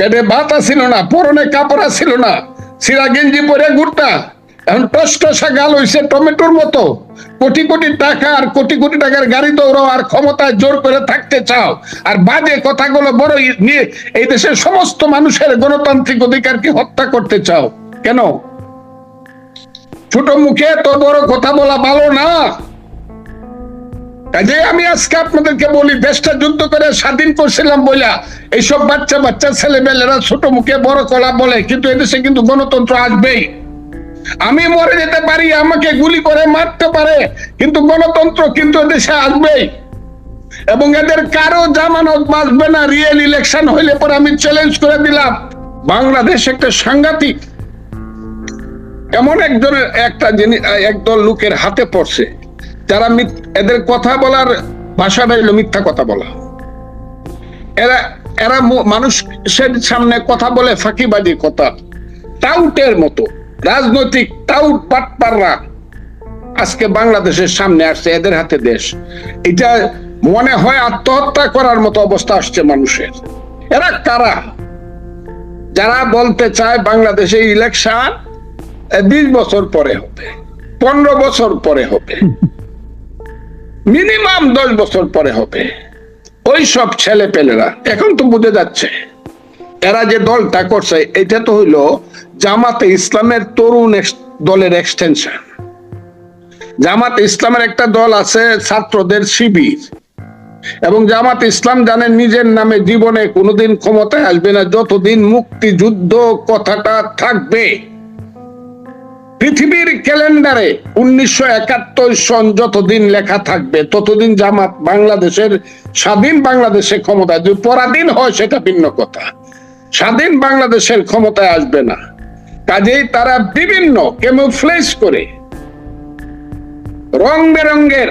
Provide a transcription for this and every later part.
পেটে ভাত আসিল না, পরনে কাপড় আসিল না, সিরা গেঞ্জি পরে ঘুরতা, এখন টসটসা গাল হইছে টমেটোর মতো। কোটি কোটি টাকা আর কোটি কোটি টাকার গাড়ি দৌড়াও আর ক্ষমতায় জোর করে থাকতে চাও, আর বাজে কথাগুলো বড় নিয়ে এই দেশের সমস্ত মানুষের গণতান্ত্রিক অধিকারকে হত্যা করতে চাও কেন? ছোট মুখে তো বড় কথা বলা ভালো না। কাজে আমি আজকে আপনাদেরকে বলি, দেশটা যুদ্ধ করে স্বাধীন করছিলাম বইলা এইসব বাচ্চা বাচ্চা ছেলেমেয়েরা ছোট মুখে বড় কলা বলে, কিন্তু এদেশে কিন্তু গণতন্ত্র আসবেই। আমি মরে যেতে পারি, আমাকে গুলি করে মারতে পারে, কিন্তু গণতন্ত্র কিন্তু দেশে আসবেই। এবং এদের কারো জামানত বাঁচবে না। রিয়েল ইলেকশন হইলে পরে আমি চ্যালেঞ্জ করে দিলাম, বাংলাদেশ একটা সাংঘাতিক এমন একটা জিনিস একদল লোকের হাতে পড়ছে, যারা এদের কথা বলার ভাষাটা হইল মিথ্যা কথা বলা। এরা মানুষের সামনে কথা বলে ফাঁকিবাজি কথা, টাউটের মতো রাজনৈতিক টাউট পাটপাররা আজকে বাংলাদেশের সামনে আসছে, এদের হাতে দেশ। এটা মনে হয় আত্মহত্যা করার মতো অবস্থা আসছে মানুষের। এরা কারা? যারা বলতে চায় বাংলাদেশে ইলেকশন 20 বছর পরে হবে, 15 বছর পরে হবে, মিনিমাম 10 বছর পরে হবে। ওই সব ছেলে পেলেরা এখন তো বুঝে যাচ্ছে এরা যে দলটা করছে এটা তো হইলো জামাতে ইসলামের তরুণ দলের এক্সটেনশন। জামাতে ইসলামের একটা দল আছে ছাত্রদের শিবির, এবং জামাত ইসলাম জানেন নিজের নামে জীবনে কোনোদিন ক্ষমতায় আসবে না যতদিন মুক্তিযুদ্ধ কথাটা থাকবে। পৃথিবীর ক্যালেন্ডারে 1971 সন যতদিন লেখা থাকবে ততদিন জামাত বাংলাদেশের স্বাধীন বাংলাদেশে ক্ষমতায়, যদি পরাধীন হয় সেটা ভিন্ন কথা, স্বাধীন বাংলাদেশের ক্ষমতায় আসবে না। কাজেই তারা বিভিন্ন ক্যামোফ্লেজ করে রং বেরঙের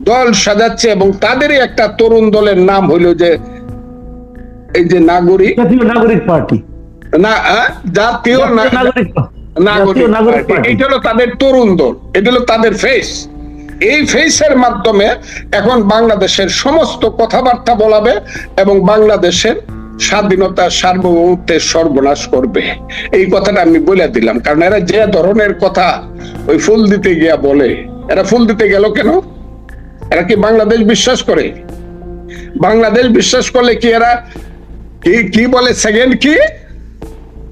দল সাজাচ্ছে, এবং তাদেরই একটা তরুণ দলের নাম হইল যে এই যে নাগরিক পার্টি, না জাতীয় নাগরিক। এটা হলো তাদের তরুণ দল, এটা হলো তাদের ফেস। এই ফেসের মাধ্যমে এখন বাংলাদেশের সমস্ত কথাবার্তা বলাবে এবং বাংলাদেশের স্বাধীনতা সার্বভৌমত্বের সর্বনাশ করবে। এই কথাটা আমি বলে দিলাম, কারণ এরা যে ধরনের কথা ওই ফুল দিতে গিয়া বলে, এরা ফুল দিতে গেল কেন? এরা কি বাংলাদেশ বিশ্বাস করে? বাংলাদেশ বিশ্বাস করলে কি এরা কি বলে সেকেন্ড কি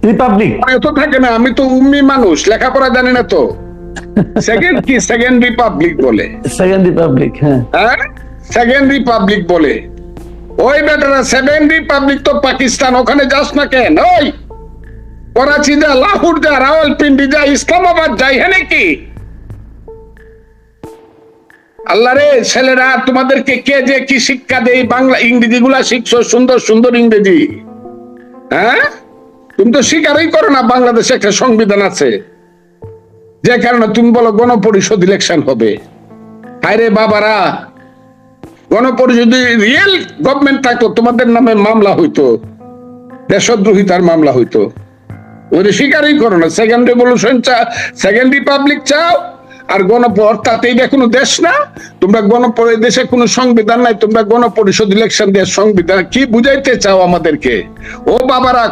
রিপাবলিক তো থাকে না? আমি তো উম্মি মানুষ, লেখাপড়া জানি না তো। সেকেন্ড কি? সেকেন্ড রিপাবলিক বলে। সেকেন্ড রিপাবলিক, হ্যাঁ সেকেন্ড রিপাবলিক বলে। ওই বেটারা সেকেন্ড রিপাবলিক তো পাকিস্তান, ওখানে যাস না কেন? ওই করাচি যা, লাহোর যা, রাওয়ালপিন্ডি যা, ইসলামাবাদ যাই, হ্যাঁ নাকি? আল্লাহ রে ছেলেরা, তোমাদেরকে কে যে কি শিক্ষা দেয়? বাংলা ইংরেজি গুলা শিখছো, সুন্দর সুন্দর ইংরেজি, হ্যাঁ? তুমি তো স্বীকারই করো না বাংলাদেশে একটা সংবিধান আছে, যে কারণে তুমি বলো গণপরিষদ ইলেকশন হবে। হায়রে বাবারা, গণপরিষদ রিয়েল গভর্নমেন্ট থাকতো তোমাদের নামে মামলা হইতো, দেশদ্রোহিতার মামলা হইতো। ওদের স্বীকারই করো না। সেকেন্ড রেভলিউশন চাও, সেকেন্ড রিপাবলিক চাও, আর অর্থাৎ এইটা কোনো দেশ না। তোমরা দেশে কোনো সংবিধান নাই, তোমরা গণপরিষদ ইলেকশন দিয়ে সংবিধান কি বুঝাইতে চাও আমাদেরকে? ও বাবারা,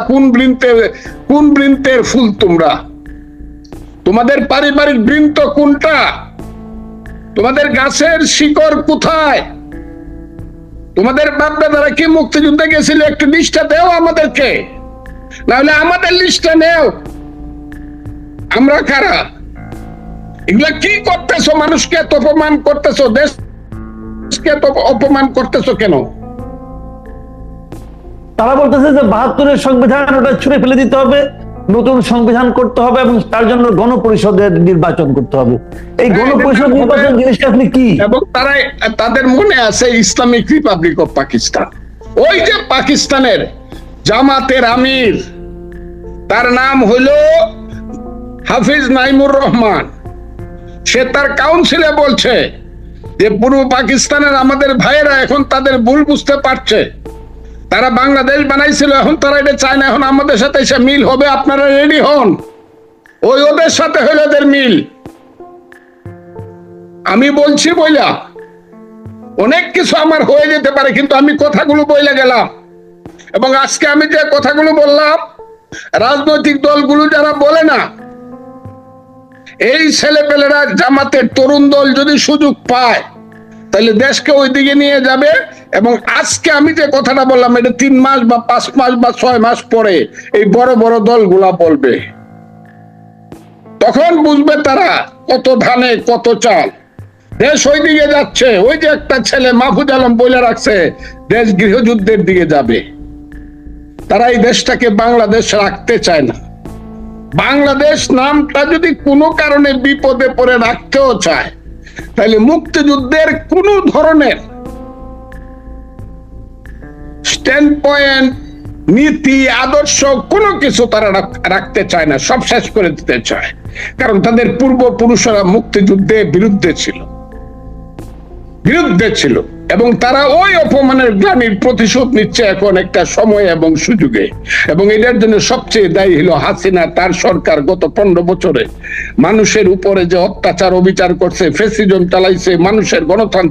কোন বৃন্তের ফুল তোমরা? তোমাদের পারিবারিক বৃন্ত কোনটা? তোমাদের গাছের শিকড় কোথায়? তোমাদের বাপ দাদারা কি মুক্তিযুদ্ধে গেছিল? একটু লিস্টটা দেও আমাদেরকে, নাহলে আমাদের লিস্টটা নেও। আমরা কারা? এগুলা কি করতেছো? মানুষকে এত অপমান করতেছো, দেশকে এত অপমান করতেছো কেন? তারা বলতেছে যে 72-এর সংবিধান ওটা ছুঁড়ে ফেলে দিতে হবে, নতুন সংবিধান করতে হবে, এবং তার জন্য গণপরিষদের নির্বাচন করতে হবে। এই গণপরিষদ নির্বাচন জিনিসটা আপনি কি? এবং তাদের মনে আছে ইসলামিক রিপাবলিক অফ পাকিস্তান। ওই যে পাকিস্তানের জামাতের আমির, তার নাম হইল হাফিজ নাইমুর রহমান। সে তার কাউন্সিলে বলছে যে পূর্ব পাকিস্তানের আমাদের ভাইয়েরা এখন তাদের ভুল বুঝতে পারছে, তারা বাংলাদেশ বানাইছিল, এখন তারা এটা চায় না, এখন আমাদের সাথে এসে মিল হবে, আপনারা রেডি হন। ওই ওদের সাথে হইল ওদের মিল। আমি বলছি বইলা অনেক কিছু আমার হয়ে যেতে পারে, কিন্তু আমি কথাগুলো বইলে গেলাম। এবং আজকে আমি যে কথাগুলো বললাম, রাজনৈতিক দলগুলো যারা বলে না, এই ছেলেপেলেরা জামাতের তরুণ দল যদি সুযোগ পায় তাহলে দেশকে ওই দিকে নিয়ে যাবে। এবং আজকে আমি যে কথাটা বললাম, এটা 3 মাস বা 5 মাস বা 6 মাস পরে এই বড় বড় দলগুলা বলবে, তখন বুঝবে তারা কত ধানে কত চাল। দেশ ওই দিকে যাচ্ছে। ওই যে একটা ছেলে মাহফুজ আলম বলে রাখছে, দেশ গৃহযুদ্ধের দিকে যাবে। তারা এই দেশটাকে বাংলাদেশ রাখতে চায় না। বাংলাদেশ নামটা যদি কোনো কারণে বিপদে পড়ে রাখতেও চায়, তাহলে মুক্তিযুদ্ধের কোন ধরনের স্ট্যান্ড পয়েন্ট, নীতি, আদর্শ কোনো কিছু তারা রাখতে চায় না, সব শেষ করে দিতে চায়। কারণ তাদের পূর্বপুরুষরা মুক্তিযুদ্ধে বিরুদ্ধে ছিল এবং তারা ওই অপমানের গ্লানির প্রতিশোধ নিচ্ছে এখন একটা সময় এবং সুযোগে। এবং এটার জন্য সবচেয়ে দায়ী হলো হাসিনা, তার সরকার। গত 15 বছরে মানুষের উপরে যে অত্যাচার অবিচার করছে, ফ্যাসিজম চালাইছে, মানুষের গণতন্ত্র